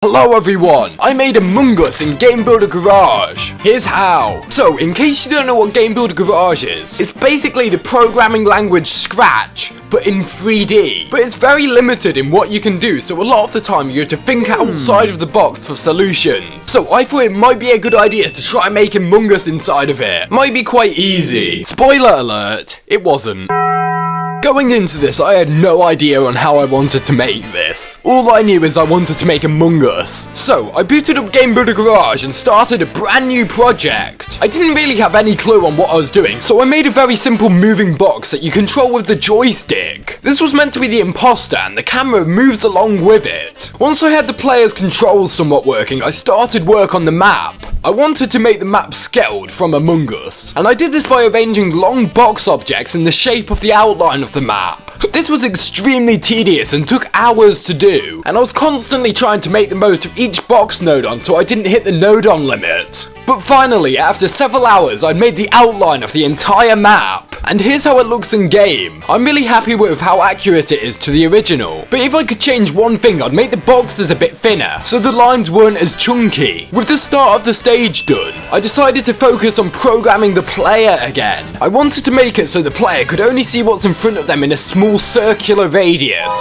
Hello everyone, I made Among Us in Game Builder Garage. Here's how. So, in case you don't know what Game Builder Garage is, it's basically the programming language Scratch, but in 3D. But it's very limited in what you can do, so a lot of the time you have to think outside of the box for solutions. So I thought it might be a good idea to try and make Among Us inside of it. Might be quite easy. Spoiler alert, it wasn't. Going into this, I had no idea on how I wanted to make this. All I knew is I wanted to make Among Us. So, I booted up Game Builder Garage and started a brand new project. I didn't really have any clue on what I was doing, so I made a very simple moving box that you control with the joystick. This was meant to be the imposter, and the camera moves along with it. Once I had the player's controls somewhat working, I started work on the map. I wanted to make the map skeld from Among Us, and I did this by arranging long box objects in the shape of the outline of the map. This was extremely tedious and took hours to do, and I was constantly trying to make the most of each box node-on so I didn't hit the node-on limit. But finally, after several hours, I'd made the outline of the entire map, and here's how it looks in game. I'm really happy with how accurate it is to the original, but if I could change one thing, I'd make the boxes a bit thinner, so the lines weren't as chunky. With the start of the stage done, I decided to focus on programming the player again. I wanted to make it so the player could only see what's in front of them in a small circular radius,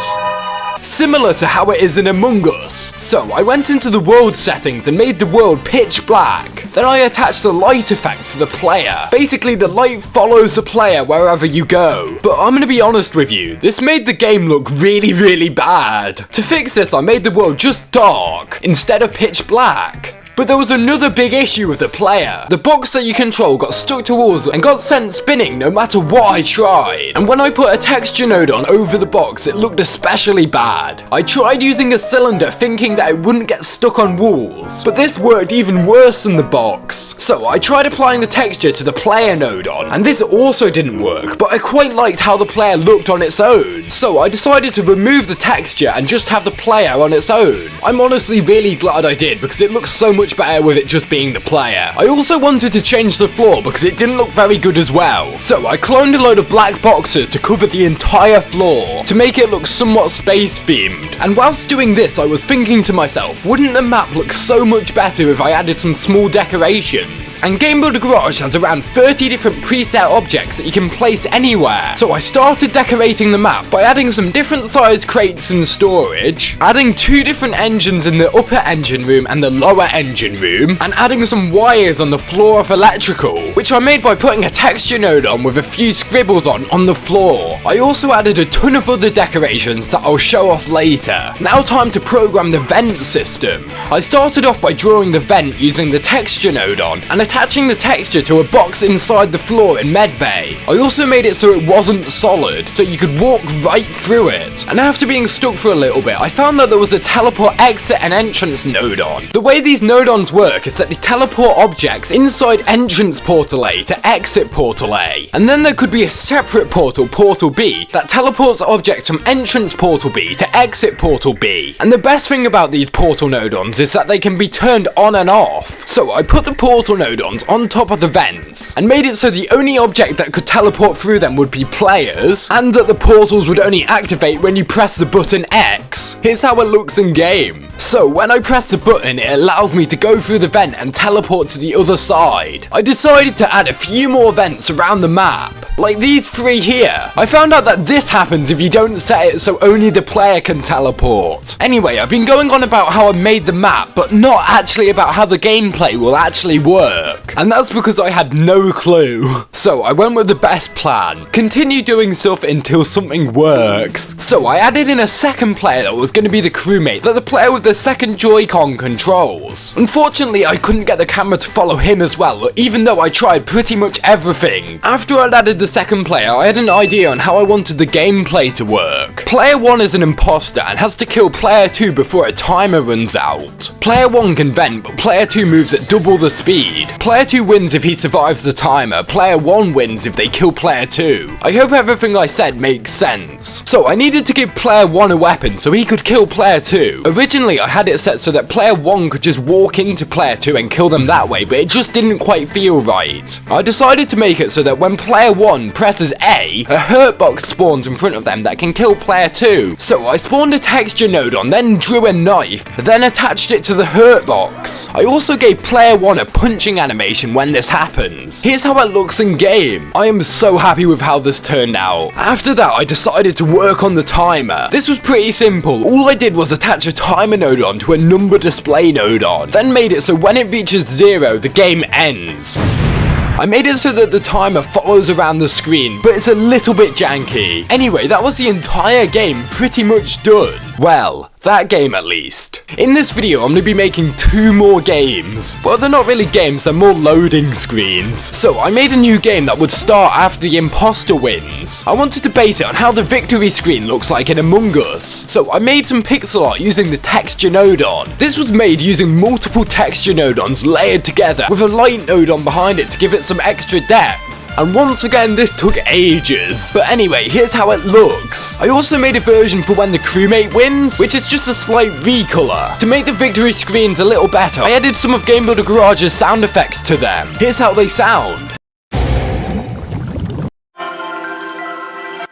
similar to how it is in Among Us. So I went into the world settings and made the world pitch black. Then I attached the light effect to the player. Basically the light follows the player wherever you go. But I'm gonna be honest with you, this made the game look really bad. To fix this, I made the world just dark instead of pitch black. But there was another big issue with the player. The box that you control got stuck to walls and got sent spinning no matter what I tried. And when I put a texture node on over the box, it looked especially bad. I tried using a cylinder thinking that it wouldn't get stuck on walls, but this worked even worse than the box. So I tried applying the texture to the player node on, and this also didn't work, but I quite liked how the player looked on its own. So I decided to remove the texture and just have the player on its own. I'm honestly really glad I did, because it looks so much better with it just being the player. I also wanted to change the floor because it didn't look very good as well. So I cloned a load of black boxes to cover the entire floor to make it look somewhat space themed. And whilst doing this, I was thinking to myself, wouldn't the map look so much better if I added some small decorations? And Game Builder Garage has around 30 different preset objects that you can place anywhere. So I started decorating the map by adding some different sized crates in storage, adding 2 different engines in the upper engine room and the lower engine room, and adding some wires on the floor of electrical, which I made by putting a texture node on with a few scribbles on the floor. I also added a ton of other decorations that I'll show off later. Now time to program the vent system. I started off by drawing the vent using the texture node on and attaching the texture to a box inside the floor in Medbay. I also made it so it wasn't solid, so you could walk right through it. And after being stuck for a little bit, I found that there was a teleport exit and entrance node on. The way these node-ons work is that they teleport objects inside entrance portal A to exit portal A, and then there could be a separate portal, portal B, that teleports objects from entrance portal B to exit portal B. And the best thing about these portal node-ons is that they can be turned on and off. So I put the portal node-ons on top of the vents and made it so the only object that could teleport through them would be players, and that the portals would only activate when you press the button X. Here's how it looks in game. So when I press the button, it allows me to go through the vent and teleport to the other side. I decided to add a few more vents around the map, like these 3 here. I found out that this happens if you don't set it so only the player can teleport. Anyway, I've been going on about how I made the map, but not actually about how the gameplay will actually work. And that's because I had no clue. So I went with the best plan. Continue doing stuff until something works. So I added in a second player that was going to be the crewmate, that the player with the second Joy-Con controls. Unfortunately, I couldn't get the camera to follow him as well, even though I tried pretty much everything. After I'd added the second player, I had an idea on how I wanted the gameplay to work. Player 1 is an imposter and has to kill player 2 before a timer runs out. Player 1 can vent, but player 2 moves at double the speed. Player Player 2 wins if he survives the timer, player 1 wins if they kill player 2. I hope everything I said makes sense. So I needed to give player 1 a weapon so he could kill player 2. Originally I had it set so that player 1 could just walk into player 2 and kill them that way, but it just didn't quite feel right. I decided to make it so that when player 1 presses A, a hurt box spawns in front of them that can kill player 2. So I spawned a texture node on, then drew a knife, then attached it to the hurt box. I also gave player 1 a punching animation when this happens. Here's how it looks in game. I am so happy with how this turned out. After that I decided to work on the timer. This was pretty simple. All I did was attach a timer node on to a number display node on, then made it so when it reaches 0 the game ends. I made it so that the timer follows around the screen, but it's a little bit janky. Anyway, that was the entire game pretty much done. Well, that game at least. In this video, I'm going to be making 2 more games. Well, they're not really games, they're more loading screens. So I made a new game that would start after the imposter wins. I wanted to base it on how the victory screen looks like in Among Us. So I made some pixel art using the texture node on. This was made using multiple texture node ons layered together with a light node on behind it to give it some extra depth. And once again, this took ages. But anyway, here's how it looks. I also made a version for when the crewmate wins, which is just a slight recolor. To make the victory screens a little better, I added some of Game Builder Garage's sound effects to them. Here's how they sound.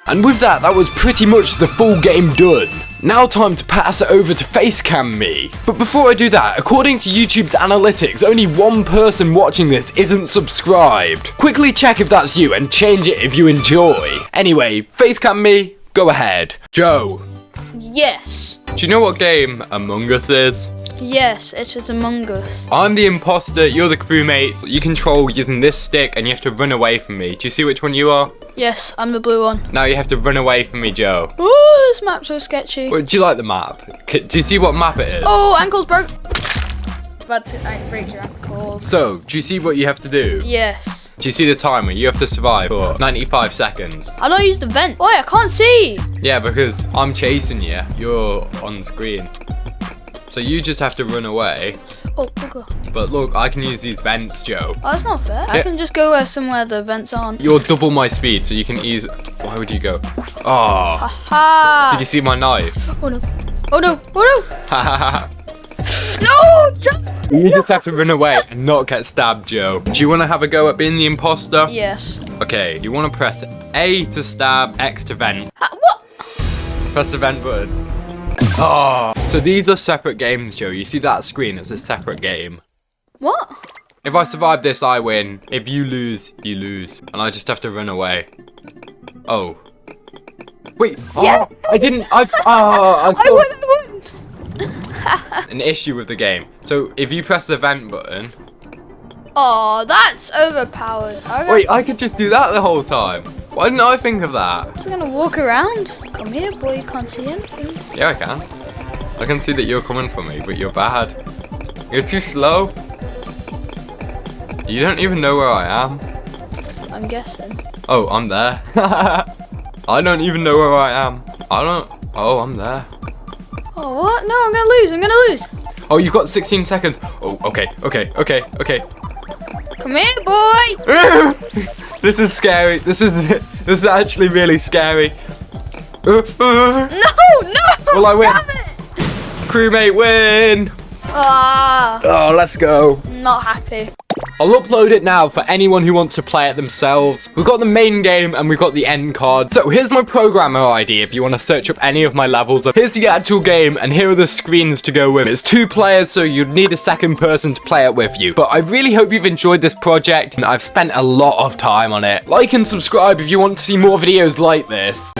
And with that, that was pretty much the full game done. Now time to pass it over to Facecam me. But before I do that, according to YouTube's analytics, only 1 person watching this isn't subscribed. Quickly check if that's you and change it if you enjoy. Anyway, Facecam me, go ahead. Joe. Yes. Do you know what game Among Us is? Yes, it is Among Us. I'm the imposter, you're the crewmate. You control using this stick and you have to run away from me. Do you see which one you are? Yes, I'm the blue one. Now you have to run away from me, Joe. Ooh, this map's so sketchy. But do you like the map? Do you see what map it is? Oh, ankles broke. About to break your ankles. So, do you see what you have to do? Yes. Do you see the timer? You have to survive for 95 seconds. I don't use the vent. Oh, I can't see. Yeah, because I'm chasing you. You're on screen. So you just have to run away. Oh, okay. But look, I can use these vents, Joe. Oh, that's not fair. I can just go somewhere the vents aren't. You're double my speed, so you can ease. Why would you go? Oh. Ha! Did you see my knife? Oh no. Oh no. Oh Ha no. No! You just have to run away and not get stabbed, Joe. Do you want to have a go at being the imposter? Yes. Okay, you want to press A to stab, X to vent. What? Press the vent button. Oh. So these are separate games, Joe. You see that screen? It's a separate game. What? If I survive this, I win. If you lose, you lose. And I just have to run away. Oh. Wait. Yeah. Oh, I didn't. I still... I won. An issue with the game. So if you press the vent button. Oh, that's overpowered. Wait, I could just do that the whole time. Why didn't I think of that? I'm just gonna walk around. Come here, boy. You can't see anything. Yeah, I can. I can see that you're coming for me, but you're bad. You're too slow. You don't even know where I am. I'm guessing. Oh, I'm there. I don't even know where I am. Oh, I'm there. Oh, what? No, I'm gonna lose. I'm gonna lose. Oh, you've got 16 seconds. Oh, okay. Come here, boy. This is scary. This is actually really scary. No. Will I win? Damn it. Crewmate win. Ah. Oh, let's go. Not happy. I'll upload it now for anyone who wants to play it themselves. We've got the main game and we've got the end card. So here's my programmer ID if you want to search up any of my levels. Here's the actual game and here are the screens to go with. It's 2 players, so you'd need a second person to play it with you. But I really hope you've enjoyed this project and I've spent a lot of time on it. Like and subscribe if you want to see more videos like this.